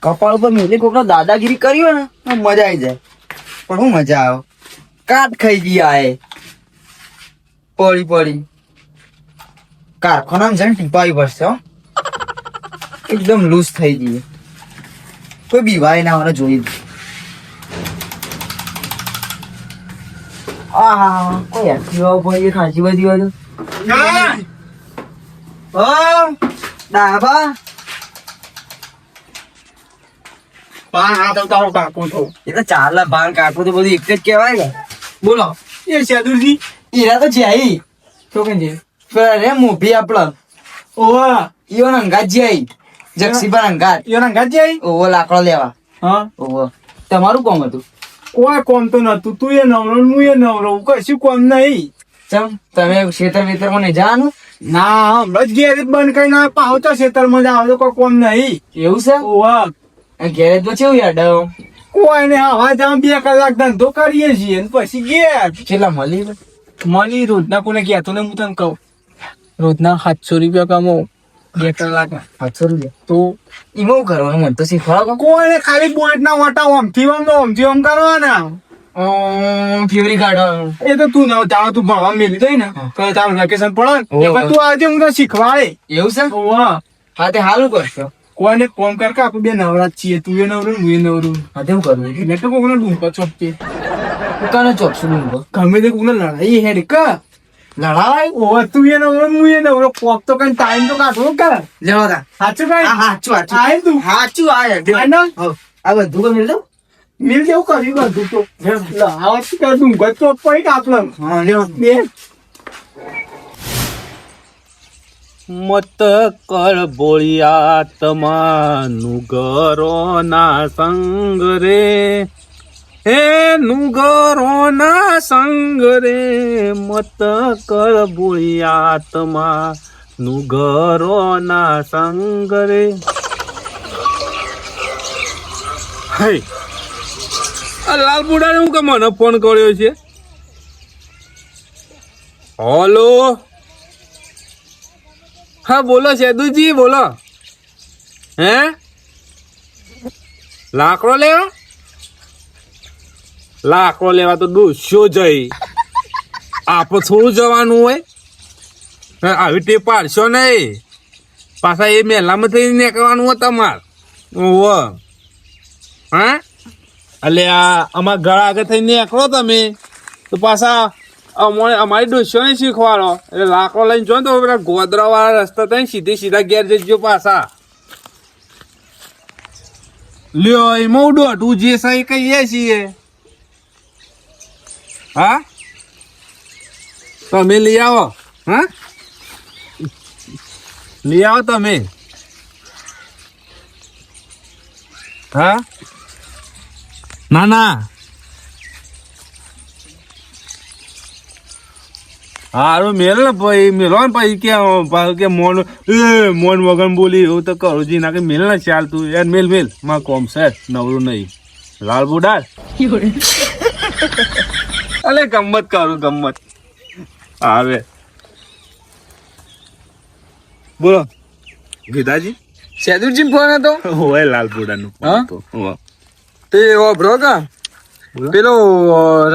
કપાળ ઉપર મેલી કોકનો દાદાગીરી કર્યો ને તો મજા આવી જાય. પણ શું મજા આવે? કાટ ખાઈ ગયા એ પડી પડી. કારખાનામાં જઈને ટીપાવી પડશે હો. એકદમ લૂઝ થઈ ગઈ. કોઈ બીવાય ના મને જોઈ. આ કોઈ એક્ટિવા પડી ખાંસી બધી હોય તો ડાબા પાન હાથ તારો કાકો છો. એ તો ચાલે. ભાન કાઢવું તો બધું એક જ કહેવાય ને. બોલો એ શેદુરજી ઈરા તો જાય શું કહે છે? રે મોભી આપડે ઓવા ઈવન અંગાત જાય જક્ષીબા અંગાત એના ગાજી આવી. ઓવો લાકડો લેવા. હા ઓવો તમારું કોમ હતું? કોઈ કોમ તો નતું. તું એ નવરો હું એ નવરો કશું કોમ નહીં. ચમ તમે ખેતર વેતરમાં નહીં જવાનું? ના હમણાં જ ગેરેજ બંધ કરીને આવે પાછો તો ખેતરમાં જ આવે તો કોઈ કોમ નહીં. એવું છે? ઓવા ગેરેજ માં કેવું યાદ કોઈ ને હવા જામ 2 કલાક ધંધો કરીએ છીએ ને પછી ઘેર કેટલા મળી? મળી રોજના કોને કહેતો ને હું તને કહું રોજના 700 રૂપિયા કમાઉં 2 કલાક 700 રૂપિયા. તો એમાં કરવાનું મને તો શીખવાડો. કોઈને ખાલી બોટ ના વટા ઓમથી ઓમ કરવાના. ફેવરી કાઢવાનું. એ તો તું ના જાવ તું ભણવા મેલી દઈ ને તો તારું વેકેશન પડે ને ઓહો. તું આજે હું તને શીખવાડે. એવું છે? ઓવા હા તે હાલું કરશો. કોઈને કોમ કર કે આપણે બે નવરા જ છીએ. તું એ નવરું હું એ નવરું. હા તે હું કરવું? એટલે તો કોકનો ડુંકો ચોપતી દુકાને ચોકશું ડુંગો ગમે તે કોકને લડાઈ હેડ કા લડાવાય. ઓવા તું એ નવરો હું એ નવરો કોક તો કઈ ટાઈમ તો કાઢવો કર. લેવા તા. સાચું કઈ હા હાચું હાચું. આય તું હાચું આય. આય ને આ બધું તો મિલ દઉં. મિલ જેવું કરી બધું તો આવા શું કર ડુંકો ચોપાઈ કાપલો હા લેવો. બે મત કર બોળિયા તમાનું ગરો ના સંગ રે હે નુગરો ના સંગ રે મત કર બોળિયા તમાનું ગરો ના સંગ રે. હે આ લાલ બુડાને હું કે મને ફોન કર્યો છે? હલો હા બોલો સેદુજી બોલો. હે લાકડો લેવા? લાકડો લેવા તો ડોસ્યો જઈ આપણે થોડું જવાનું હોય. આવી ટેપ પાડશો નહીં પાછા એ મેલામાં થઈ નીકળવાનું હોય તમારે. ઓહો હા એટલે આ અમારા ઘર આગળ થઈને નીકળો તમે તો પાછા અમારી ડોસીઓ ને શીખવાડો. એટલે લાકડો લઈને જો તો પેલા ગોદરા વાળા રસ્તા થઈને સીધા ઘેર જજો પાછા. લ્યો એમાં દોઢું જે સહી કહીએ છીએ. હા તમે લઈ આવો. હા લઈ આવો તમે. હા ના ના હારું મેલ ને ભાઈ મેલો ને પછી કે મોન મોન વગર બોલી એવું તો કરું જી ના કે મેલ ને ચાલતું યાર મેલ મેલ માં કોમ છે નવરું નહીં લાલ બુડાર. અલે ગમત કરું ગમત. આવે બોલો ગીતાજી. સેદુરજી ફોન હતો? હોય લાલ બુડાનું ફોન હતો. તે બ્રો કા પેલો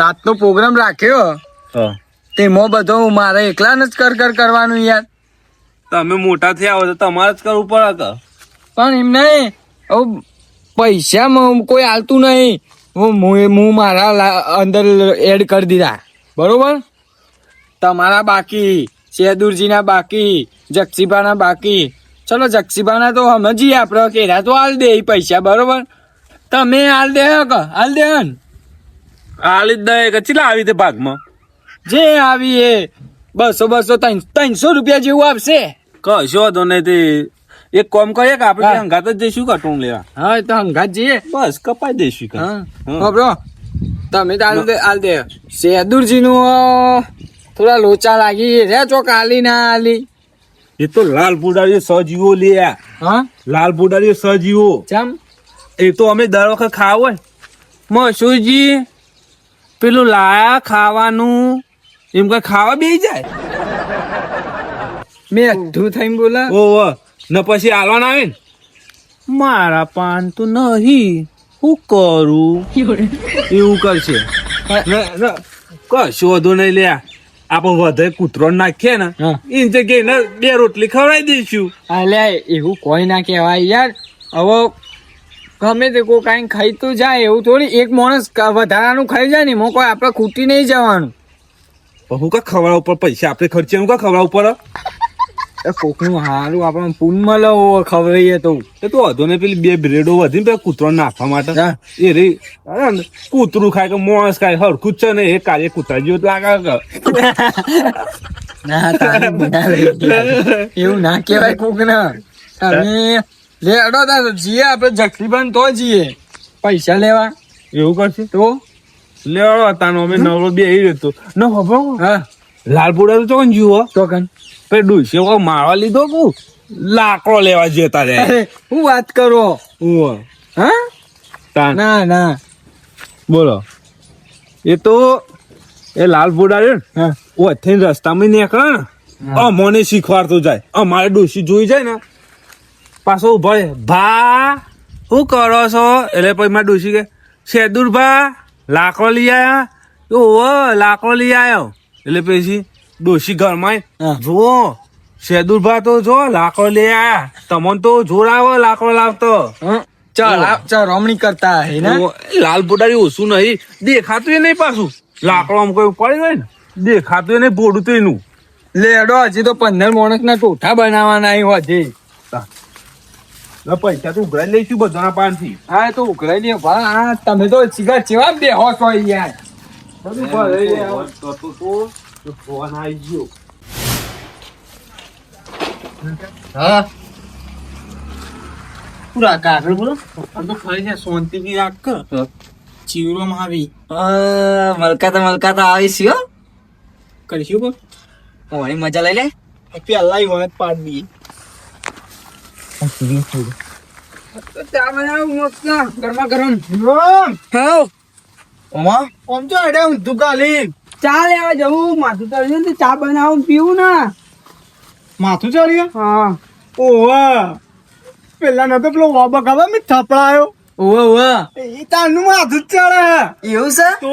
રાતનો પ્રોગ્રામ રાખ્યો હા તેમાં બધો મારે એકલા જ કર કરવાનું યાર. તમે મોટા થયા હો તો તમારે જ કરવું પડે. પણ એમ નહીં પૈસા કોઈ હાલતું નહીં. હું મારા અંદર એડ કરી દીધા બરોબર. તમારા બાકી, સેદુરજીના બાકી, જક્ષીબાના બાકી. ચલો જક્ષીબાના તો સમજીએ આપણે કેરા તો હાલ દે પૈસા બરોબર. તમે હાલ દે હાલ દે હાલી જ દે કેટલા આવી તે ભાગમાં જે આવી એ 200 300 રૂપિયા જેવું આપશે. કશો તો નહીં તે એક કામ કરીએ કે આપણે હંગાત જ જઈશું કટું લેવા. હા તો હંગાત જઈએ બસ કપાઈ દઈશું. હા બ્રો તમે તો હાલ દે. સેદુરજી નું થોડા લોચા લાગી રે ચોક હાલી ના હાલી. એ તો લાલ બુડારીઓ સજીવો લે. હા લાલ બુડારીઓ સજીવો ચમ એ તો અમે દર વખત ખાવ હોય મસુજી પેલું લાયા ખાવાનું એમ કઈ ખાવા બેસી જાય. મેં અધું થઈને બોલા. ઓહો ને પછી હાલવાના આવે ને મારા પાન તો નહીં, હું કરું? એવું કરશે. કશો વધુ નહીં લે, આપણે વધારે કૂતરો નાખીએ ને હા. એની જગ્યાએ ને 2 રોટલી ખવડાવી દઈશું. અલ્યા એવું કોઈ ના કહેવાય યાર. હવે ગમે તે કોઈ કાંઈ ખાઈ તો જાય, એવું થોડી એક માણસ વધારાનું ખાઈ જાય ને એમાં કોઈ આપણે ખૂટી નહીં જવાનું. પણ હું કા ખવડાવ ઉપર પૈસા આપણે ખર્ચે, હું કા ખવડાવ ઉપર? એ કોકનું હારું આપણે પૂન મળે ખવડાવીએ તો. એ તો વધુ ને પેલી 2 બ્રેડો વધી ને કૂતરો નાખવા માટે હા. એ રે અરે ને કૂતરું ખાય કે માણસ ખાય હરખું જ છે ને, એ કાર્ય કૂતરા જેવું જ લાગે કે. ના તારે બનાવે એવું ના કહેવાય કોક ના. અમે લે અડો તાર જીએ આપણે જક્ષીબન તો જીએ પૈસા લેવા. એવું કરશે તો લેવાડો તાનો અમે નવરો બે રહેતો ન ખબર. હા લાલપુડા તો ચોકન જુઓ તો કન પછી ડુસ્યો મારવા લીધો કુ લાકડો લેવા જતા રે. અરે હું વાત કરો. ઉવ્વ. હા તાન ના ના બોલો એ તો એ લાલપુડા રે ને હા ઓથી રસ્તામાં નીકળે ને અમને શીખવાડતો જાય. અમારે ડોશી જોઈ જાય ને પાછો ઉભો રહે, ભા શું કરો છો? એટલે પછી મારા ડોશી કે શેદુર ભા લાકડો લઈ આયા? ઓહો લાકડો લઈ આવ્યો. એટલે પછી ડોશી ઘરમાં હા. જુઓ શેદુર ભા તો જો લાકડો લઈ આયા, તમને તો જોર આવો લાકડો લાવતો. ચાલ રમણી કરતા હે ને. લાલ પોટારી ઓછું નહીં દેખાતું એ નહીં, પાછું લાકડો આમ કોઈ પડી જાય ને દેખાતું એ નહીં, બોડું તો એનું. લેડો હજી તો 15 માણસ ના ટોઠા બનાવવાના અહીં હજી. પૈસા તો ઉઘરાઈ લઈશું બધાના પાનથી. હા તો ઉઘરાઈ લે ભા. હા તમે તો ચીગા ચેવા બેહો છો યાર. બધું ભરાઈ લે આવો. ફોન આવી ગયો. હા પૂરા કાગળ બોલો. આ તો ફરી છે શાંતિથી રાખ. ચીવરોમાં આવી મલકાતા મલકાતા આવીશ હો. કરીશું બસ. ઓની મજા લઈ લે. પેલા ઈ વાત પાડ દઈએ. ચા બનાવ મસ્ત ગરમા ગરમ. હા ઓમા આમ તો એડે ઊંધું કાલી ચા લેવા જવું. માથું ચડ્યું ને ચા બનાવું પીવું ને. માથું ચડ્યું? હા. ઓવા પેલા નતો પેલો વાબા ખાવા મેં થપડાયો. ઓવા ઓવા એ તારનું માથું જ ચડે. એવું છે? તો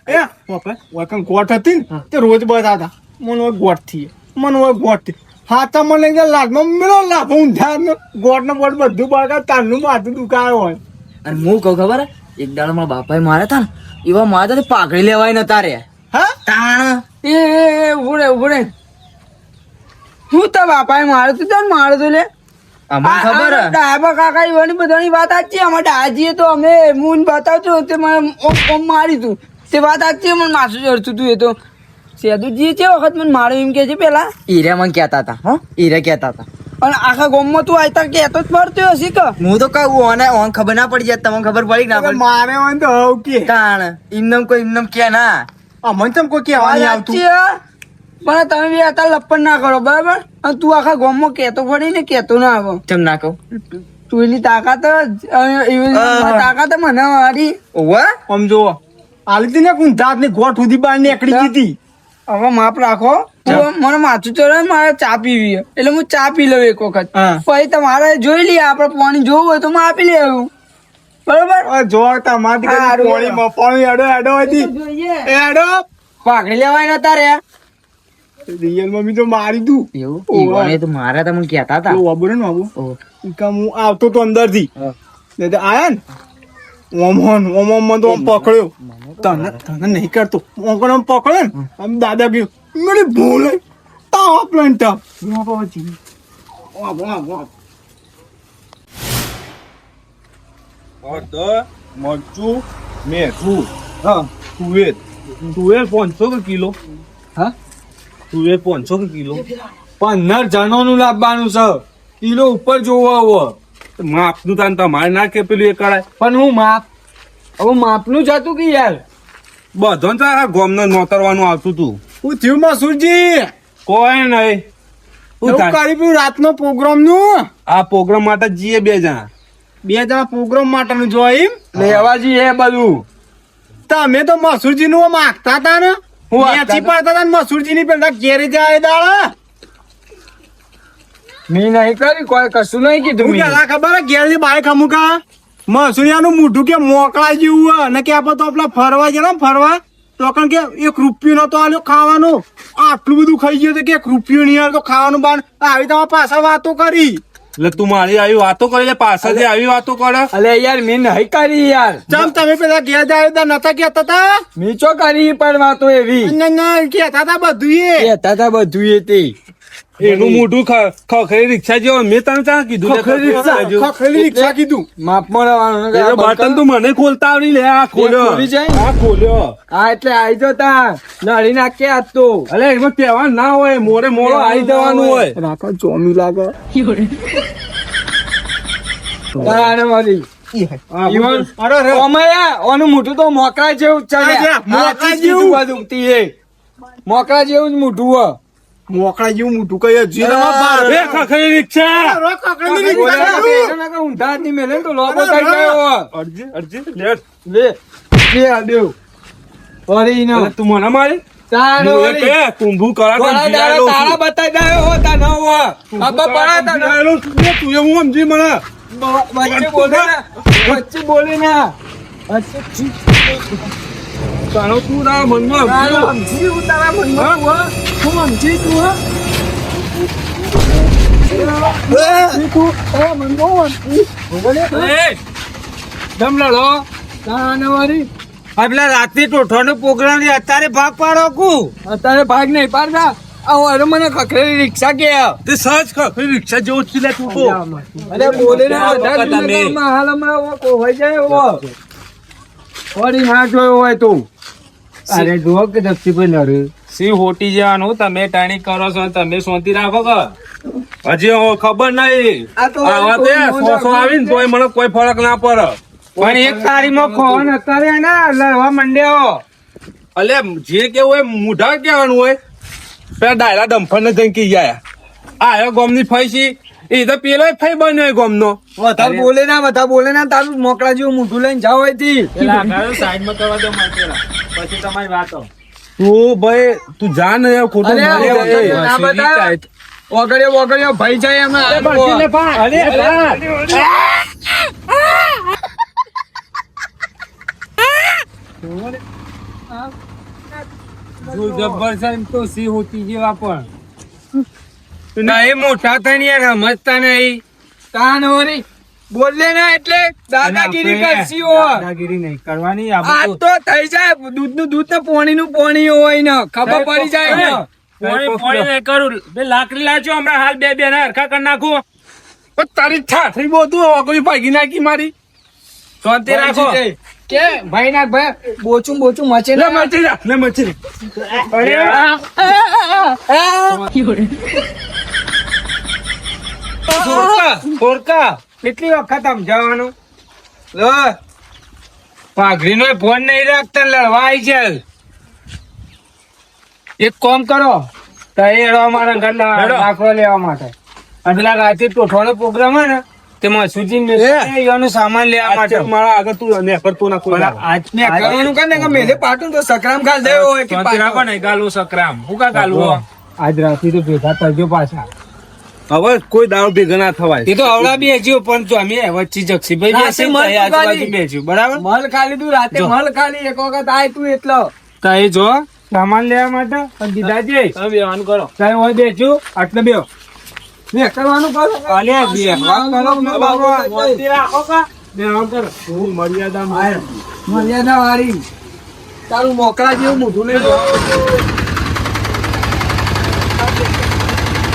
એ બાપા વાકન ગોઠ હતી ને તે રોજ બતાતા મને હોય ગોઠ થી મને હોય ગોઠ થી હાથા મને એકદમ લાગમાં મેળો લાભો ઊંધા ગોઠ ને બોટ બધું બળકા તારનું માથું દુખાયો હોય. અને હું કહું ખબર હે? એક દાડો મારા બાપાએ માર્યા હતા ને એવા મારા તો પાઘડી લેવાય નતા રે. હા તાણ એ ઉભરે ઉભરે હું તો બાપાએ માર્યો તું તને માર્યો તો લે. અમને ખબર હે. ડાબા કાકા એવાની બધાની વાત સાચી. અમારે દાજીએ તો અમે મૂન બતાવતો તે મને ઓમ મારી તું તે વાત સાચી. મને માથું ચડતું તું. એ તો સેદુજી છે વખત મને માર્યો એમ કે છે પેલા. હીરે મને કહેતા હતા. હો હીરે કહેતા હતા. અને આખા ગામમાં તું આયતા કેતો જ ફરતો હશે કે. હું તો કહું ઓને ઓન ખબર ના પડી જાય. તમને ખબર પડી કે ના પડી? મારે હોય તો હવ કે તાણ ઇમનમ કોઈ ઇમનમ કે ના. અમને તમ કોઈ કહેવા નહીં આવતું. પણ તમે બી અત્યારે લપન ના કરો બરાબર. અને તું આખા ગામમાં કેતો ફરી ને કેતો ના આવો. ચમ ના કહું? તું એની તાકાત તાકાત મને મારી. ઓવા આમ જો આલતી ને કુંધાત ની ગોઠ સુધી બહાર નીકળી ગઈ. હવે માપ રાખો. મને માથું ચડે મારે ચા પીવી એટલે હું ચા પી લઉં એક વખત. પછી તમારે જોઈ લઈએ આપડે પાણી જોવું હોય તો હું આપી લેવું બરોબર. જો તમારી પાણી એડો એડો હતી એડો પાઘડી લેવાય નતા રે. રિયલ મમ્મી તો મારી તું એવું ઈવાને તો મારા તમને કહેતા હતા. વાબુ ને વાબુ ઓહ. હું આવતો તો અંદર થી આયા ને ઓમ તો આમ પકડ્યો. તને તને નહીં કરતો ઓમ પકડે ને આમ દાદા ગયું મને ભૂલે તાપ લઈને તાપ મરચું મેથું હા તુવેર તુવેર 500 કિલો. હા તુવેર 500 કિલો. 15 જણોનું લાવવાનું છે. કિલો ઉપર જોવો આવો માપનું તાન તમારે ના કે પેલું એ કરાય. પણ હું માપ હવે માપનું જ હતું કે યાર. બધો તારા ગોમને નોતરવાનું આવતું તું. હું થયું મસૂરજી કોઈ નહીં. શું થાય? કરી રાતનો પ્રોગ્રામ નું આ પ્રોગ્રામ માટે જઈએ 2 જણા. 2 જણા પ્રોગ્રામ માટેનું જો એમ લેવાજી એ બધું. તમે તો મસૂરજી નું માગતા હતા ને મેચી પડતા હતા ને મસૂરજી ની પેલા ઘેરી જાય દાડા મેં નહીં કરી કોઈ કશું નહીં કીધું તું મેં. પેલા ખબર ઘેરની બાઈક અમુકા મસુરિયાનું મોઢું કે મોકળા જેવું હોય ને કે આપણે તો પેલા ફરવા ગયા ને ફરવા તો કણ કે 1 રૂપિયો નતો આલ્યો ખાવાનું આટલું બધું ખાઈ ગયો તો કે 1 રૂપિયો નહીં આલ્યો તો ખાવાનું બાન આવી તમારા પાછા વાતો કરી એટલે તું મારી આવી વાતો કરે એટલે પાછળથી આવી વાતો કરે. અલે યાર મેં નહીં કરી યાર. ચમ તમે પેલા ઘેર જાય તા નતા કેતા તા મેં ચો કરી પણ વાતો એવી ના કેતા તા બધું એ કહેતા હતા બધું એ તે. એનું મોઢું ખખરી રિક્ષા જેવો મેં તને ક્યાં કીધું લે ખખરી રિક્ષા કીધું માપમાં રહેવાનું ને. એનો બટન તું મને ખોલતા આવડી લે આ ખોલ્યો ખોલી જાય? આ ખોલ્યો હા એટલે આવી જતા લડી નાખે આજ તો. અલે એમાં કહેવાનું ના હોય મોડે મોડો આવી જવાનું હોય. રાખો ચોમી લાગે તારે વળી. હા, ઈવન અરે રે ઓમયા, ઓનું મોઢું તો મોકરા જેવું જ છે હા, લ્યા. મોકરા હાથી જ જેવું. કીધું બધું તી એ. મોકરા જેવું જ મોઢું હો. મોકળા જેવું મોટું કઈ જીરામાં બાર એ ખખરી રિક્ષા રો કકડીની બોલે રિક્ષા કે બેસો ના કે ઊંધા હાથની મેલે ને તો લોબો થઈ ગયો હો. અરજી અરજી લે. લે લે આ દેવ. વળી નો. અલે તું મને મારી તારે હું એ વળી. કે કુંભુ કરા થોડા દાડા તારા બતાઈ દયો હો તા ન હો. ખબર પડે તા ન. તું હું સમજી મને વચ્ચે બોલે ના. વચ્ચે બોલે ના. વચ્ચે તારો તું ના મનમાં તારો સમજી હું તારા મનમાં હો. હું સમજી તું હો. તું તારા મનમાં સમજી. એ, દમ લડો. તાને વળી. પેલા રાત્રિ ટોઠવાનો પ્રોગ્રામ અત્યારે ભાગ પાડો કુ અત્યારે ભાગ નહીં પાડતા. આ અરે મને ખખરેલી રિક્ષા કે તે સહજ ખખરી રિક્ષા જેવો જ છે લે તું તો. અરે બોલે ને બધા તમે. હાલ હમણાં હોય જાય એવો વળી ના જોયો હોય તું. અરે જુઓ કે દક્ષીભાઈ લડ્યું. સી હોટી જવાનું તમે ટાણી કરો છો તમે શાંતિ રાખો કે હજી ખબર નહીં આ તો આવા તે સોસો આવીને તોય મને કોઈ ફરક ના પડે. પણ એક તારીમાં ખોન અત્યારે એને લડવા માંડ્યો અલે જે કેવું હોય મૂઢા કહેવાનું હોય પેલા ડાયરા ડમ્ફર ને જઈને કહી જાય આ ગોમની ફઈ છે એ તો પેલો ફઈ બન્યો ગોમનો. વધારે બોલે ના વધારે બોલે ના તારું મોકળા જેવું મોઢું લઈને જાવ હોય થી. પેલા આગળ સાઈડમાં કરવા દો મને પેલા. પછી તમારી વાતો તું ભાઈ તું જા ને યાર ખોટું અરે મારી વગર જાય. ના બતાવ. વગડ્યો ભાઈ જાય જબરજસ્ત તો સી હોતી જેવા પણ નહીં મોટા થઈને યાર સમજતા નહીં તાન વળી બોલે ના એટલે દાદાગીરી કરશી હો. દાદાગીરી નહીં કરવાની આ આપણે તો થઈ જાય દૂધ નું દૂધ ને પાણી નું પાણી હોય ને ખબર પડી જાય ને. પોણી નહીં કરું બે લાકડી લાવજો હમણાં હાલ બે ના હરખા કરી નાખું પણ તારી ઠાઠી બધું ઓગળી ભાગી નાખી મારી. શાંતિ રાખો કે ભાઈ ના ભાઈ બોચું મચે લે ના. મચી જા લે મચી ફોરકા કેટલી વખત સમજાવવાનું લો પાઘડી નો ફોન નહીં રાખતા લડવા આવી છે. એક કામ કરો તૈયાર અમારા ઘર નાખવા લેવા માટે અને પેલા રાતે ટોઠવાનો પ્રોગ્રામ હોય ને તેમાં સુજી એનો સામાન લેવા માટે મારા આગળ તું ને કરતો ના કોઈ પણ આજ મેં કરવાનું કાને કે મેલે પાટું તો સકરામ ખાલ દેવો હોય કે શાંતિ રાખો ને ગાલું સકરામ હું કા ગાલું આજ રાતે તો ભેગા થજો પાછા હવે કોઈ દાવ ભેગા ના થવાય. એ તો હવડા બેસ્યો પણ તો અમે વચ્ચે જક્ષીભાઈ રાતે બેસી મલ આજુબાજુ ખાલી. બેસ્યું બરાબર મલ ખાલી તું રાતે જો. મલ ખાલી એક વખત આય તું એટલો તો એ જો સામાન લેવા માટે અને દીધા છે તમે બેવાનું કરો તમે હોય બેસ્યું આટલે બે મેં કરવાનું કરો અલે બે શાંતિ રાખો કા બેવાનું કરો મર્યાદા મર્યાદા વાળી તારું મોકળા જેવું મોઢું લઈ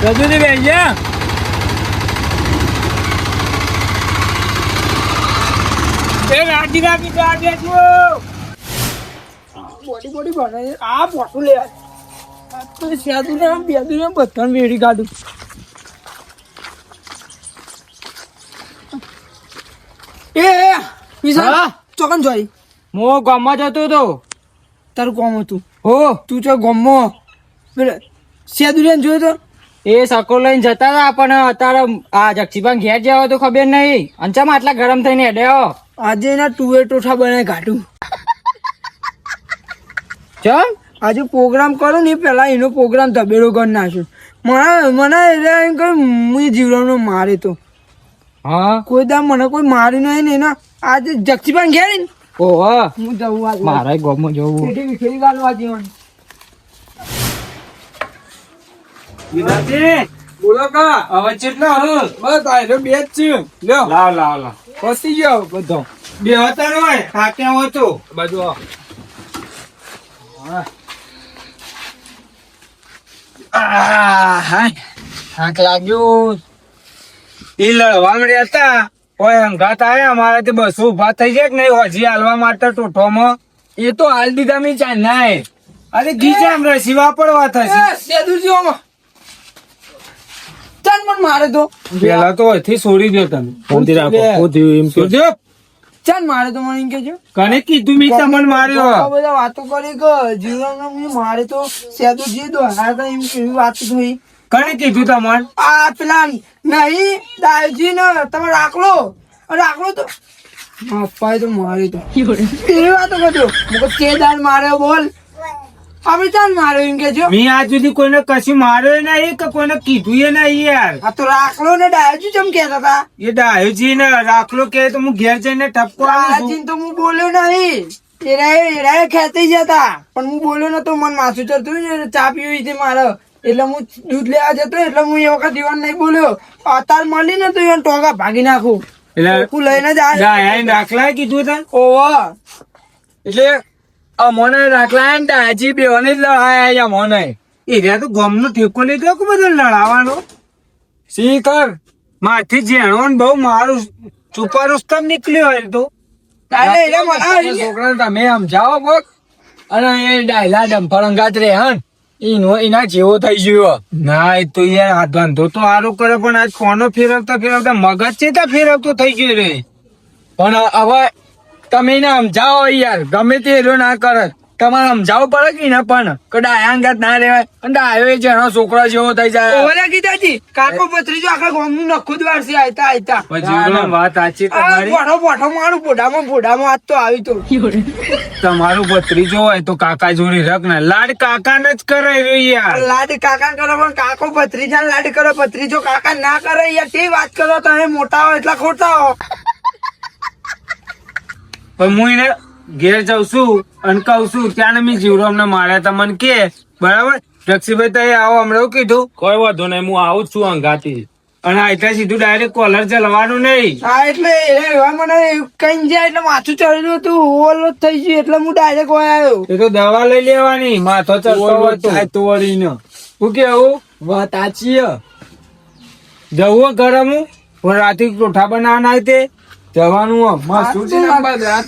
રજુ ને બેસ્યા એ રાજી રાજી ગાડી છું બોડી બનાવી આ પોટું લે આ તો સાદું ને આમ બેદું ને બધાને વેડી કાઢું. એ પીસા ચોકન જોઈ હું ગામમાં જતો હતો તારું કોમ હતું હો તું ચો ગમો પેલે સેદુરિયાને જોયો તો એ સકો લઈને જતા હતા પણ અત્યારે આ જક્ષીભાઈ ઘેર જવા તો ખબર નહીં અંચામાં આટલા ગરમ થઈને હેડ્યો આજે એના ટુએ ટોઠા બનાવી કાઢું. ચમ આજે પ્રોગ્રામ કરો ને પેલા એનો પ્રોગ્રામ તબેડો કરી નાખ્યો મને એટલે એમ કે હું જીવડાનો મારે તો હા કોઈ દા મને કોઈ માર્યું નહીં ને એના આજે જક્ષીભાઈ ઘેર ને ઓહો હું જવું આજે મારા ગામમાં જવું ખેતી વિખેરી ગાલવા જીવન બોલો કા હવે કેટલા હું બસ આયરો બે જ છે લ્યો લાવ લાવ લાવ પસી ગયો બધો બે હતા ને ભાઈ થાક્યા હોય તો બાજુ આવો. હાય થાક લાગ્યું ઈ લડવા મળ્યા હતા ઓય અંગાત આયા અમારે તે બસો ઉભા થઈ જાય કે નહીં હજી હાલવા માટે ટોઠોમાં એ તો હાલ દીધા મેં ચા નાય અરે ગીજામ રસી વાપરવા થશે સેદુજી ઓમાં ચાલ મને મારે તો પેલા તો અહીંથી છોડી દો તમે શાંતિ રાખો શું થયું એમ કહો. જો ચાલ મારે તો મને એમ કે કને કીધું મેં તમને માર્યો બધા વાતો કરી કે જીવન મારે તો સેદુજી દો હા તો એમ કેવી વાત થઈ કને કીધું તમારે આ પેલા નહીં દાયુજી ને તમે રાખલો તો અપાય તો મારે તો એવી વાતો કરજો મુકો કેદાર માર્યો બોલ આપણે ચાલ માર્યો એમ કે છો મેં આજ સુધી કોઈને કશું માર્યો નહીં કે કોઈને કીધું એ નહીં યાર આ તો રાખલો ને દાયુજી ચમ કેતા હતા એ ડાયોજી ને રાખલો કે તો હું ઘેર જઈને ઠપકો આલું છું. દાયુજી તો હું બોલ્યો નહીં એરાએ ખેતી જતા પણ હું બોલ્યો નતો મને માથું ચડતું ને ચા પીવી હતી મારે એટલે હું દૂધ લેવા જતો એટલે હું એ વખત દીવાન નહીં બોલ્યો અત્યારે મળી ને તો એને ટોકા ભાગી નાખું એટલે હું લઈને જ આવ્યો. ડાયાએ દાખલા કીધું તને ઓવા એટલે અમોને રાખલા ને તાજી બેવાની જ લડાયા અમોને એ રહ્યા તો ગમનો ઠેકો લીધો કે બધો લડાવવાનો શીખર માથી જેણો ને બહુ મારું છુપા રૂસ્તમ નીકળ્યો હોય તો તારે એને મને છોકરાને તમે સમજાવો કોક અને એ ડાયલા ડમ્ફર અંગાત રે હન એના જેવો થઈ ગયો ના એ તો યાર આ ધંધો તો સારો કરે પણ આજ કોનો ફેરવતા ફેરવતા મગજ છે ત્યાં ફેરવતો થઈ ગયો રે પણ હવે તમે એને સમજાવો યાર ગમે તે એરો ના કરે તમારે સમજાવવું પડે કે ને પણ કે ડાયા અંગાત ના રેવાય અને ડાયો એ જેનો છોકરો જેવો થઈ જાય ઓલા કીધાજી કાકો ભત્રીજો આખા ગામનું નખું જ વારસી આયતા પણ જીવનો વાત સાચી તમારી પોઠો મારું પોઢામાં આજ તો આવી તો તમારું ભત્રીજો હોય તો કાકા જોડે રખ ને લાડ કાકાને જ કરે રે યાર લાડ કાકા કરો પણ કાકો ભત્રીજા લાડ કરો ભત્રીજો કાકા ના કરે યાર તે વાત કરો તમે મોટા હો એટલા ખોટા હો પણ હું એને ઘેર જાઉં છું અને કહું છું ત્યાં મેં જીવડો અમને માર્યા તમને કે બરાબર રક્ષીભાઈ તો આવો હમણાં એવું કીધું કોઈ વાંધો નહીં હું આવું જ છું અંગાથી અને આટલા સીધું ડાયરેક્ટ કોલર ચલાવવાનું નહીં હા એટલે એવા મને કઈ જાય એટલે માથું ચડેલું હતું ઓલો થઈ ગયું એટલે હું ડાયરેક્ટ આવ્યો એ તો દવા લઈ લેવાની માથો ચડતો હોય તો તો વળીને શું કેવું વાત સાચી જવું ઘરે હું રાતે ટોઠા બનાવવાના હોય તે જવાનું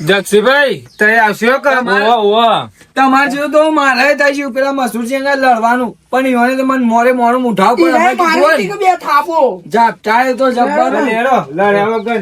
જક્ષીભાઈ તે આવશો કે તમારે જેવું તો મારે થાય છે પેલા મસૂરજી અંગાત લડવાનું પણ એવાને તો મને મોરે મોડું ઉઠાવ મારે બે થાપો જાપ ચાલે તો જબ્બર લડ્યા વગર